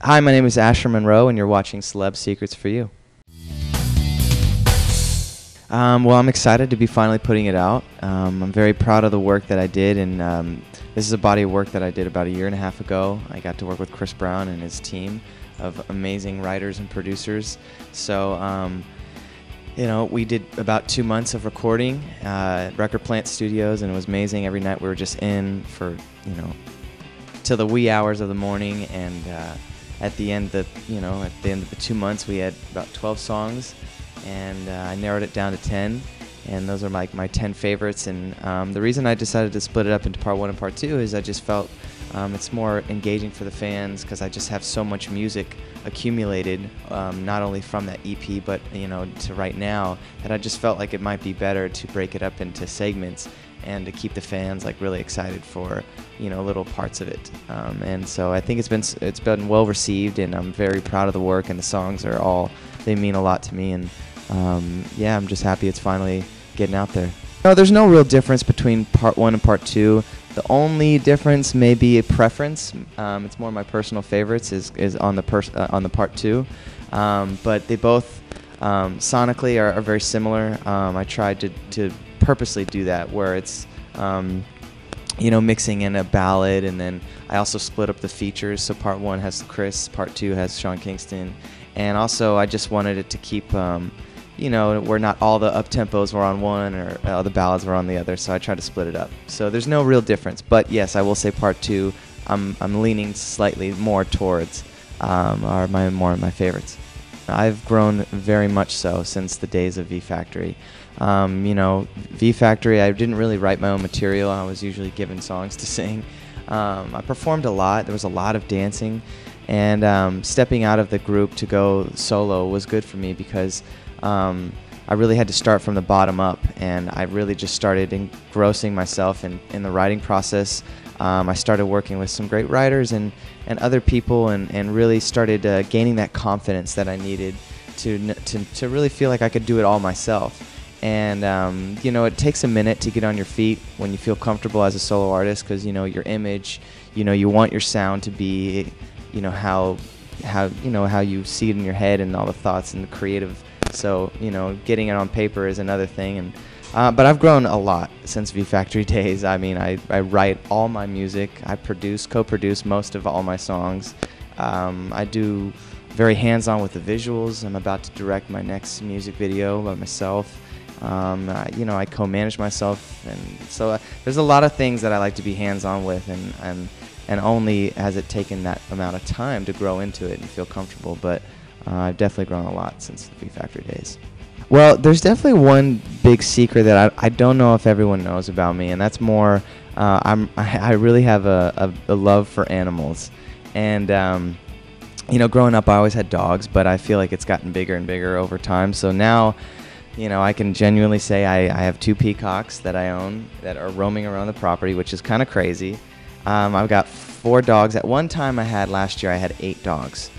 Hi, my name is Asher Monroe, and you're watching Celeb Secrets for You. Well, I'm excited to be finally putting it out. I'm very proud of the work that I did, and this is a body of work that I did about a year and a half ago. I got to work with Chris Brown and his team of amazing writers and producers. So, we did about 2 months of recording at Record Plant Studios, and it was amazing. Every night we were just in for, till the wee hours of the morning, and at the end of the 2 months, we had about 12 songs, and I narrowed it down to 10, and those are my 10 favorites. And the reason I decided to split it up into part 1 and part 2 is I just felt it's more engaging for the fans, because I just have so much music accumulated, not only from that EP, but to right now, that I just felt like it might be better to break it up into segments and to keep the fans really excited for little parts of it. And so I think it's been well received, and I'm very proud of the work, and the songs they mean a lot to me, and I'm just happy it's finally getting out there. No, there's no real difference between part 1 and part 2. The only difference may be a preference. It's more my personal favorites is on the part 2, but they both sonically are very similar. I tried to purposely do that, where it's mixing in a ballad, and then I also split up the features. So part 1 has Chris, part 2 has Sean Kingston, and also I just wanted it to keep where not all the up-tempos were on one or all the ballads were on the other, so I tried to split it up. So there's no real difference, but yes, I will say part 2, I'm leaning slightly more towards are my favorites. I've grown very much so since the days of V Factory. V Factory, I didn't really write my own material. I was usually given songs to sing. I performed a lot. There was a lot of dancing, and stepping out of the group to go solo was good for me, because I really had to start from the bottom up, and I really just started engrossing myself in the writing process. I started working with some great writers and other people, and really started gaining that confidence that I needed to really feel like I could do it all myself. And it takes a minute to get on your feet when you feel comfortable as a solo artist, because your image, you want your sound to be how you see it in your head, and all the thoughts and the creative. So getting it on paper is another thing, and but I've grown a lot since V Factory days. I mean, I write all my music. I co-produce most of all my songs. I do very hands-on with the visuals. I'm about to direct my next music video by myself. I co-manage myself, and so there's a lot of things that I like to be hands-on with, and only has it taken that amount of time to grow into it and feel comfortable. But I've definitely grown a lot since the V Factory days. Well, there's definitely one big secret that I don't know if everyone knows about me, and that's more I really have a love for animals. And growing up, I always had dogs, but I feel like it's gotten bigger and bigger over time. So now, I can genuinely say I have 2 peacocks that I own that are roaming around the property, which is kind of crazy. I've got 4 dogs. At one time last year, I had 8 dogs.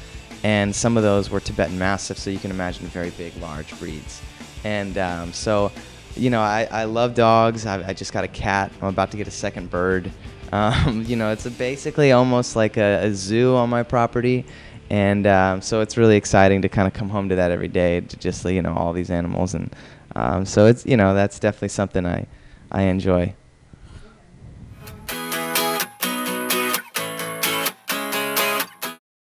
And some of those were Tibetan Mastiffs, so you can imagine very big, large breeds. And I love dogs. I just got a cat. I'm about to get a second bird. It's basically almost like a zoo on my property. And so it's really exciting to kind of come home to that every day, to just all these animals. And so it's that's definitely something I enjoy.